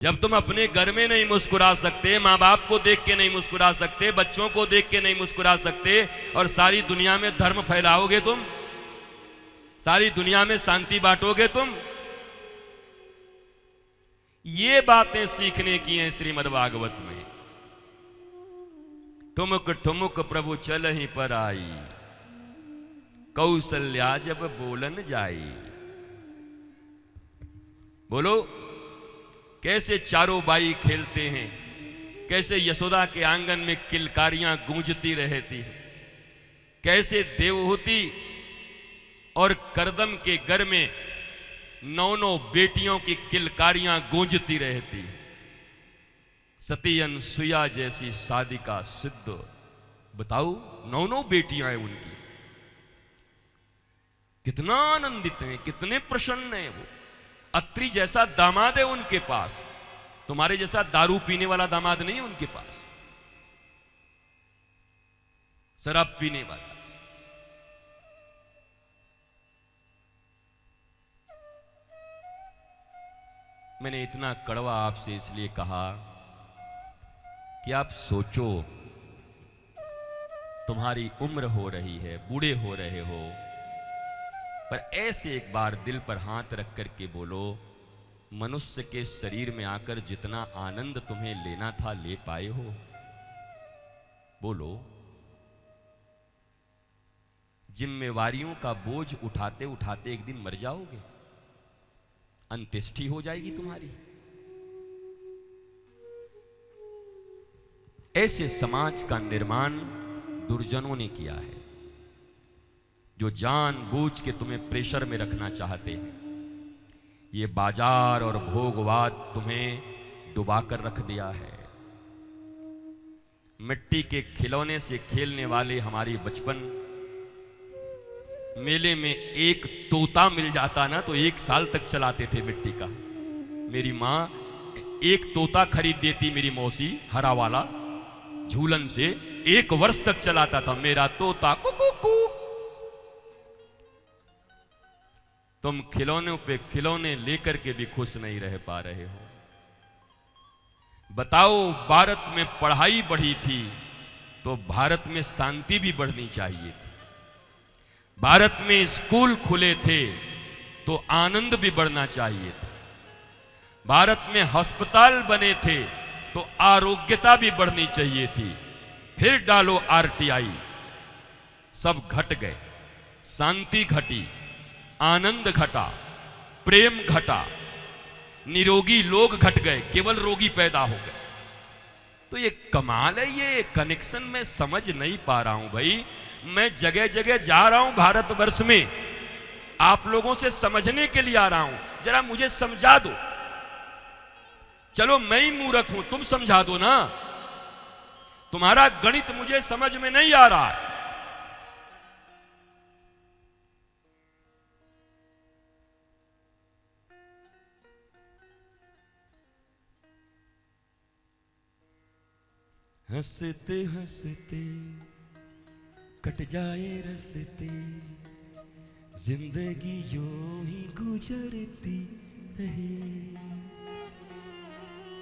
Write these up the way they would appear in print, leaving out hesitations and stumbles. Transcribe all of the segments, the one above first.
जब तुम अपने घर में नहीं मुस्कुरा सकते, माँ बाप को देख के नहीं मुस्कुरा सकते, बच्चों को देख के नहीं मुस्कुरा सकते, और सारी दुनिया में धर्म फैलाओगे तुम, सारी दुनिया में शांति बांटोगे तुम। ये बातें सीखने की हैं श्रीमद् भागवत में। ठुमुक ठुमुक प्रभु चल ही पर आई, कौशल्या जब बोलन जाई। बोलो, कैसे चारों बाई खेलते हैं, कैसे यशोदा के आंगन में किलकारियां गूंजती रहती हैं, कैसे देवहूति और करदम के घर में 9 बेटियों की किलकारियां गूंजती रहती हैं। सती अनसुया जैसी शादी का सिद्ध। बताओ, 9 बेटियां हैं उनकी, कितना आनंदित हैं, कितने प्रसन्न हैं वो। अत्रि जैसा दामाद है उनके पास, तुम्हारे जैसा दारू पीने वाला दामाद नहीं है उनके पास, शराब पीने वाला। मैंने इतना कड़वा आपसे इसलिए कहा कि आप सोचो, तुम्हारी उम्र हो रही है, बूढ़े हो रहे हो, पर ऐसे एक बार दिल पर हाथ रख करके बोलो, मनुष्य के शरीर में आकर जितना आनंद तुम्हें लेना था ले पाए हो? बोलो। जिम्मेवारियों का बोझ उठाते उठाते एक दिन मर जाओगे, अंत्येष्टि हो जाएगी तुम्हारी। ऐसे समाज का निर्माण दुर्जनों ने किया है, जो जानबूझ के तुम्हें प्रेशर में रखना चाहते हैं। ये बाजार और भोगवाद तुम्हें डुबाकर रख दिया है। मिट्टी के खिलौने से खेलने वाले हमारी बचपन, मेले में एक तोता मिल जाता ना तो 1 साल तक चलाते थे मिट्टी का। मेरी माँ एक तोता खरीद देती, मेरी मौसी, हरा वाला झूलन से 1 वर्ष तक चलाता था मेरा तोता। कुकू। तुम खिलौनों पे खिलौने लेकर के भी खुश नहीं रह पा रहे हो। बताओ, भारत में पढ़ाई बढ़ी थी तो भारत में शांति भी बढ़नी चाहिए थी। भारत में स्कूल खुले थे तो आनंद भी बढ़ना चाहिए था। भारत में अस्पताल बने थे तो आरोग्यता भी बढ़नी चाहिए थी। फिर डालो आरटीआई, सब घट गए, शांति घटी, आनंद घटा, प्रेम घटा, निरोगी लोग घट गए, केवल रोगी पैदा हो गए। तो ये कमाल है, ये कनेक्शन मैं समझ नहीं पा रहा हूं भाई। मैं जगह जगह जा रहा हूं भारतवर्ष में, आप लोगों से समझने के लिए आ रहा हूं, जरा मुझे समझा दो। चलो मैं ही मूर्ख हूं, तुम समझा दो ना। तुम्हारा गणित मुझे समझ में नहीं आ रहा है। हंसते हंसते कट जाए रस्ते, जिंदगी यूं ही गुजरती रहे।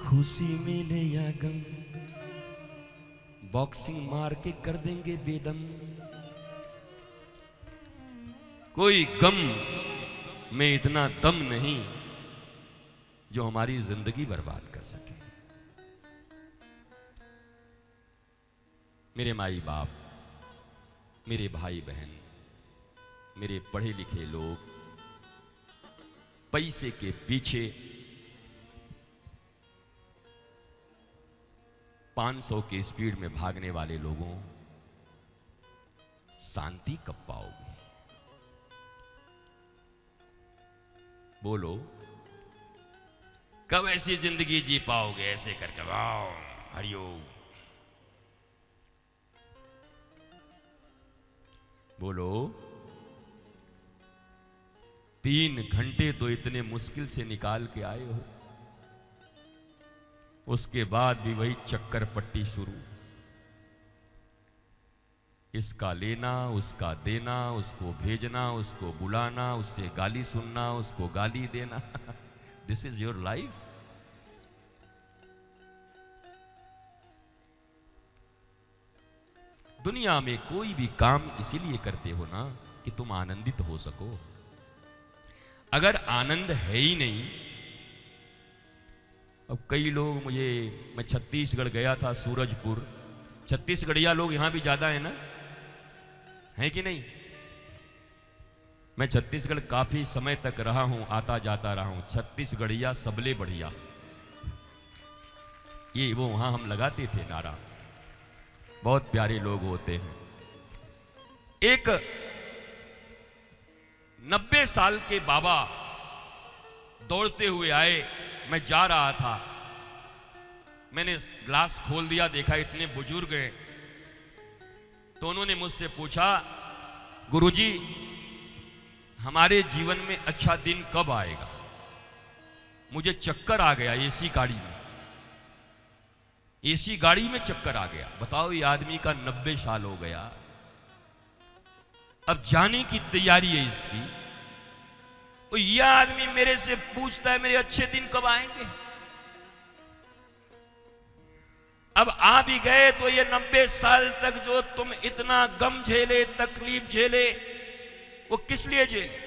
खुशी मिले या गम, बॉक्सिंग मार के कर देंगे बेदम। कोई गम में इतना दम नहीं जो हमारी जिंदगी बर्बाद कर सके। मेरे माई बाप, मेरे भाई बहन, मेरे पढ़े लिखे लोग, पैसे के पीछे 500 की स्पीड में भागने वाले लोगों, शांति कब पाओगे? बोलो, कब ऐसी जिंदगी जी पाओगे ऐसे करके? वाओ, हरिओम। बोलो, 3 घंटे तो इतने मुश्किल से निकाल के आए हो, उसके बाद भी वही चक्कर पट्टी शुरू। इसका लेना, उसका देना, उसको भेजना, उसको बुलाना, उससे गाली सुनना, उसको गाली देना। This is your life. दुनिया में कोई भी काम इसीलिए करते हो ना कि तुम आनंदित हो सको। अगर आनंद है ही नहीं, अब कई लोग मैं छत्तीसगढ़ गया था, सूरजपुर, छत्तीसगढ़िया लोग यहां भी ज्यादा है ना, है कि नहीं? मैं छत्तीसगढ़ काफी समय तक रहा हूं, आता जाता रहा हूं। छत्तीसगढ़िया सबले बढ़िया, ये वो वहां हम लगाते थे नारा। बहुत प्यारे लोग होते हैं। एक 90 साल के बाबा दौड़ते हुए आए, मैं जा रहा था, मैंने ग्लास खोल दिया, देखा इतने बुजुर्ग हैं। तो उन्होंने मुझसे पूछा, गुरुजी हमारे जीवन में अच्छा दिन कब आएगा? मुझे चक्कर आ गया एसी गाड़ी में, एसी गाड़ी में चक्कर आ गया। बताओ, ये आदमी का 90 साल हो गया, अब जाने की तैयारी है इसकी। और यह आदमी मेरे से पूछता है मेरे अच्छे दिन कब आएंगे? अब आ भी गए तो ये 90 साल तक जो तुम इतना गम झेले, तकलीफ झेले, वो किस लिए झेले?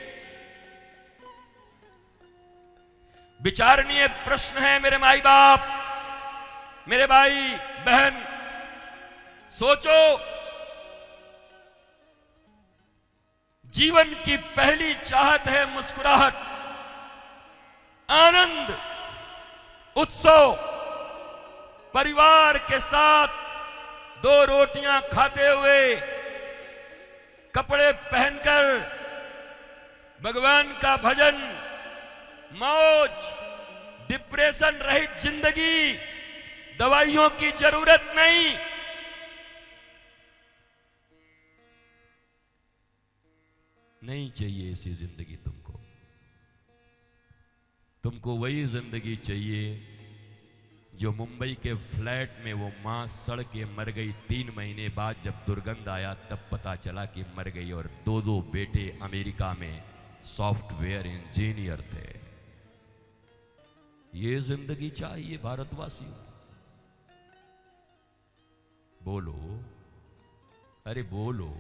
विचारणीय प्रश्न है मेरे माई बाप, मेरे भाई बहन, सोचो। जीवन की पहली चाहत है मुस्कुराहट, आनंद, उत्सव, परिवार के साथ 2 रोटियां खाते हुए, कपड़े पहनकर, भगवान का भजन, मौज, डिप्रेशन रहित जिंदगी, दवाइयों की जरूरत नहीं। नहीं चाहिए ऐसी जिंदगी तुमको। तुमको वही जिंदगी चाहिए जो मुंबई के फ्लैट में वो मां सड़ के मर गई, 3 महीने बाद जब दुर्गंध आया तब पता चला कि मर गई, और 2 बेटे अमेरिका में सॉफ्टवेयर इंजीनियर थे। ये जिंदगी चाहिए भारतवासियों? बोलो, अरे बोलो।